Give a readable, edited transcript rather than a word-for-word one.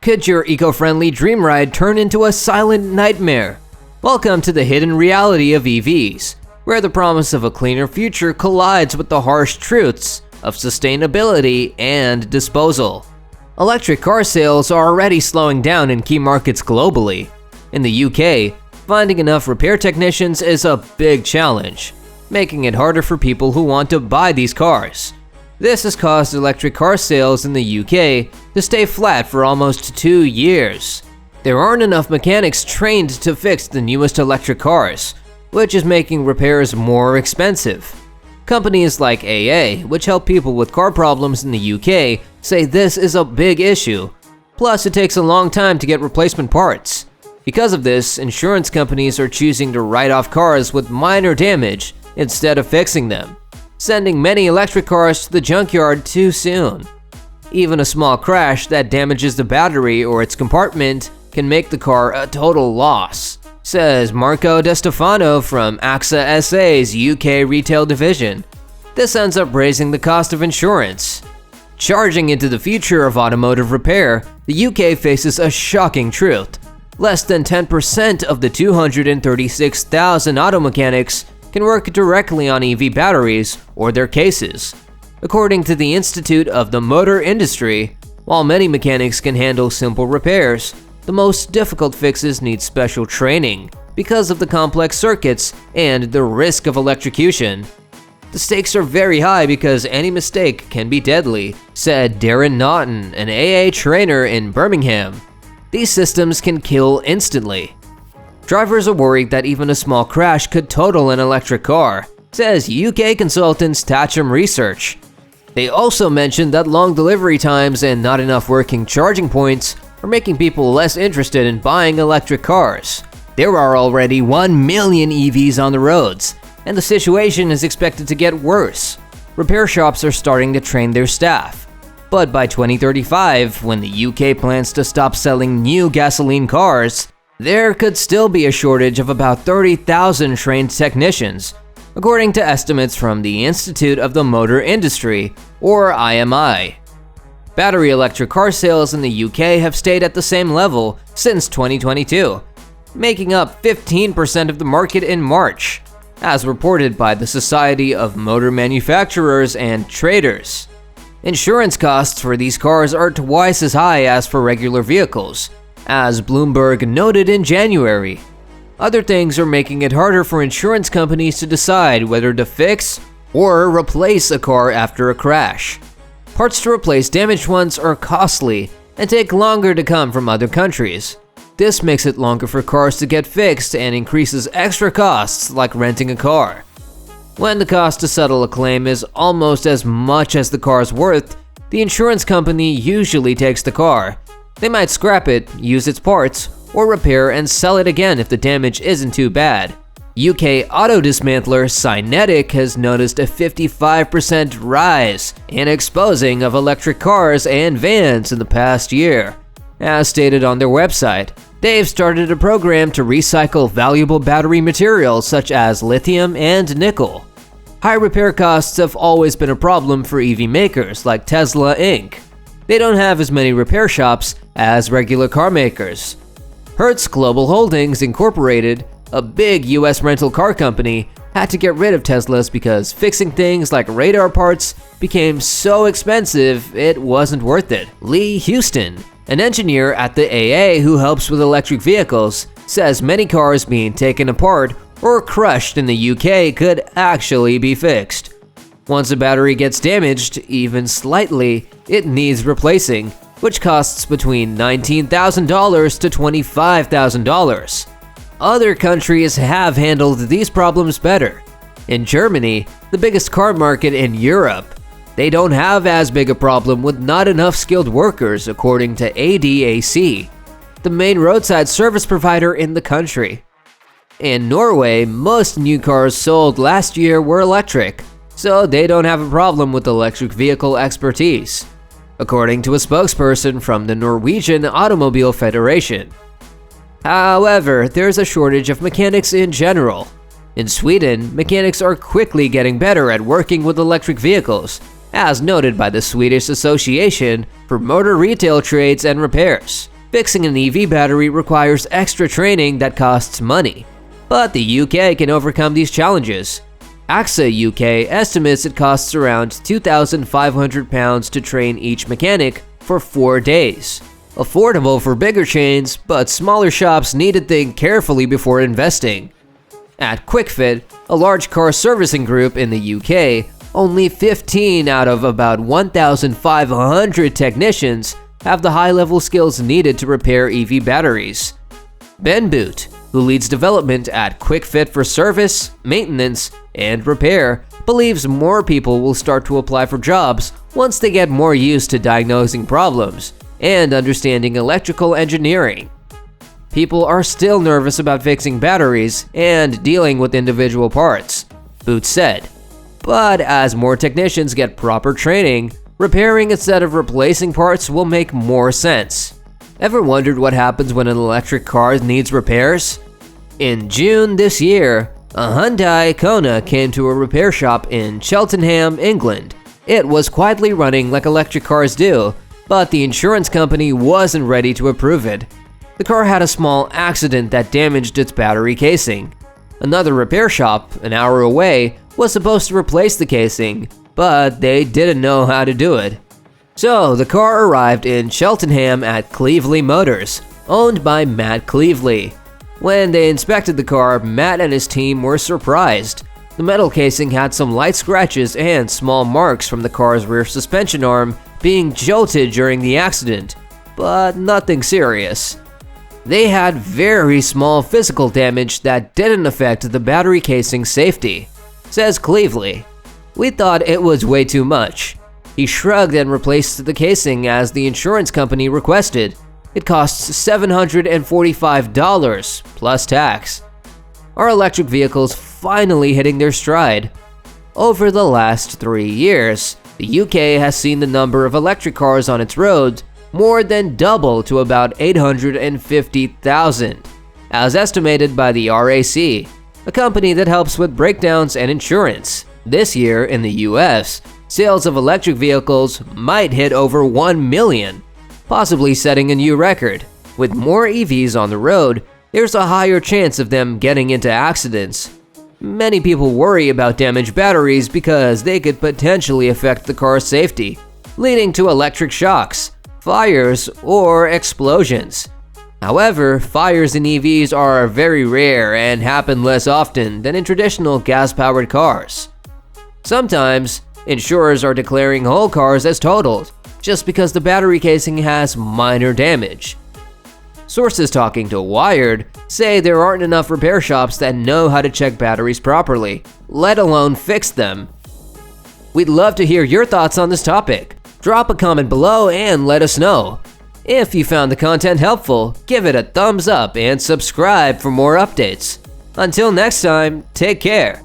Could your eco-friendly dream ride turn into a silent nightmare? Welcome to the hidden reality of EVs, where the promise of a cleaner future collides with the harsh truths of sustainability and disposal. Electric car sales are already slowing down in key markets globally. In the UK, finding enough repair technicians is a big challenge, making it harder for people who want to buy these cars. This has caused electric car sales in the UK to stay flat for almost 2 years. There aren't enough mechanics trained to fix the newest electric cars, which is making repairs more expensive. Companies like AA, which help people with car problems in the UK, say this is a big issue. Plus, it takes a long time to get replacement parts. Because of this, insurance companies are choosing to write off cars with minor damage instead of fixing them, sending many electric cars to the junkyard too soon. Even a small crash that damages the battery or its compartment can make the car a total loss, says Marco De Stefano from AXA SA's UK retail division. This ends up raising the cost of insurance. Charging into the future of automotive repair, the UK faces a shocking truth. Less than 10% of the 236,000 auto mechanics can work directly on EV batteries or their cases. According to the Institute of the Motor Industry, while many mechanics can handle simple repairs, the most difficult fixes need special training because of the complex circuits and the risk of electrocution. The stakes are very high because any mistake can be deadly, said Darren Naughton, an AA trainer in Birmingham. These systems can kill instantly. Drivers are worried that even a small crash could total an electric car, says UK consultants Tatcham Research. They also mentioned that long delivery times and not enough working charging points are making people less interested in buying electric cars. There are already 1 million EVs on the roads, and the situation is expected to get worse. Repair shops are starting to train their staff. But by 2035, when the UK plans to stop selling new gasoline cars, there could still be a shortage of about 30,000 trained technicians, according to estimates from the Institute of the Motor Industry, or IMI. Battery electric car sales in the UK have stayed at the same level since 2022, making up 15% of the market in March, as reported by the Society of Motor Manufacturers and Traders. Insurance costs for these cars are twice as high as for regular vehicles, as Bloomberg noted in January. Other things are making it harder for insurance companies to decide whether to fix or replace a car after a crash. Parts to replace damaged ones are costly and take longer to come from other countries. This makes it longer for cars to get fixed and increases extra costs like renting a car. When the cost to settle a claim is almost as much as the car's worth, the insurance company usually takes the car. They might scrap it, use its parts, or repair and sell it again if the damage isn't too bad. UK auto dismantler Synetic has noticed a 55% rise in exposing of electric cars and vans in the past year. As stated on their website, they've started a program to recycle valuable battery materials such as lithium and nickel. High repair costs have always been a problem for EV makers like Tesla Inc. They don't have as many repair shops as regular car makers. Hertz Global Holdings Incorporated, a big US rental car company, had to get rid of Teslas because fixing things like radar parts became so expensive it wasn't worth it. Lee Houston, an engineer at the AA who helps with electric vehicles, says many cars being taken apart or crushed in the UK could actually be fixed. Once a battery gets damaged, even slightly, it needs replacing, which costs between $19,000 to $25,000. Other countries have handled these problems better. In Germany, the biggest car market in Europe, they don't have as big a problem with not enough skilled workers, according to ADAC, the main roadside service provider in the country. In Norway, most new cars sold last year were electric, so they don't have a problem with electric vehicle expertise, according to a spokesperson from the Norwegian Automobile Federation. However, there's a shortage of mechanics in general. In Sweden, mechanics are quickly getting better at working with electric vehicles, as noted by the Swedish Association for Motor Retail Trades and Repairs. Fixing an EV battery requires extra training that costs money, but the UK can overcome these challenges. AXA UK estimates it costs around £2,500 to train each mechanic for 4 days. Affordable for bigger chains, but smaller shops need to think carefully before investing. At QuickFit, a large car servicing group in the UK, only 15 out of about 1,500 technicians have the high-level skills needed to repair EV batteries. Ben Boot, who leads development at QuickFit for service, maintenance, and repair, believes more people will start to apply for jobs once they get more used to diagnosing problems and understanding electrical engineering. People are still nervous about fixing batteries and dealing with individual parts, Boot said. But as more technicians get proper training, repairing instead of replacing parts will make more sense. Ever wondered what happens when an electric car needs repairs? In June this year, a Hyundai Kona came to a repair shop in Cheltenham, England. It was quietly running like electric cars do, but the insurance company wasn't ready to approve it. The car had a small accident that damaged its battery casing. Another repair shop, an hour away, was supposed to replace the casing, but they didn't know how to do it. So the car arrived in Cheltenham at Cleveley Motors, owned by Matt Cleveley. When they inspected the car, Matt and his team were surprised. The metal casing had some light scratches and small marks from the car's rear suspension arm being jolted during the accident, but nothing serious. They had very small physical damage that didn't affect the battery casing safety, says Cleveley. We thought it was way too much. He shrugged and replaced the casing as the insurance company requested. It costs $745 plus tax. Are electric vehicles finally hitting their stride? Over the last 3 years, the UK has seen the number of electric cars on its roads more than double to about 850,000, as estimated by the RAC, a company that helps with breakdowns and insurance. This year in the US, sales of electric vehicles might hit over 1 million, possibly setting a new record. With more EVs on the road, there's a higher chance of them getting into accidents. Many people worry about damaged batteries because they could potentially affect the car's safety, leading to electric shocks, fires, or explosions. However, fires in EVs are very rare and happen less often than in traditional gas-powered cars. Sometimes, insurers are declaring whole cars as totaled, just because the battery casing has minor damage. Sources talking to Wired say there aren't enough repair shops that know how to check batteries properly, let alone fix them. We'd love to hear your thoughts on this topic. Drop a comment below and let us know. If you found the content helpful, give it a thumbs up and subscribe for more updates. Until next time, take care.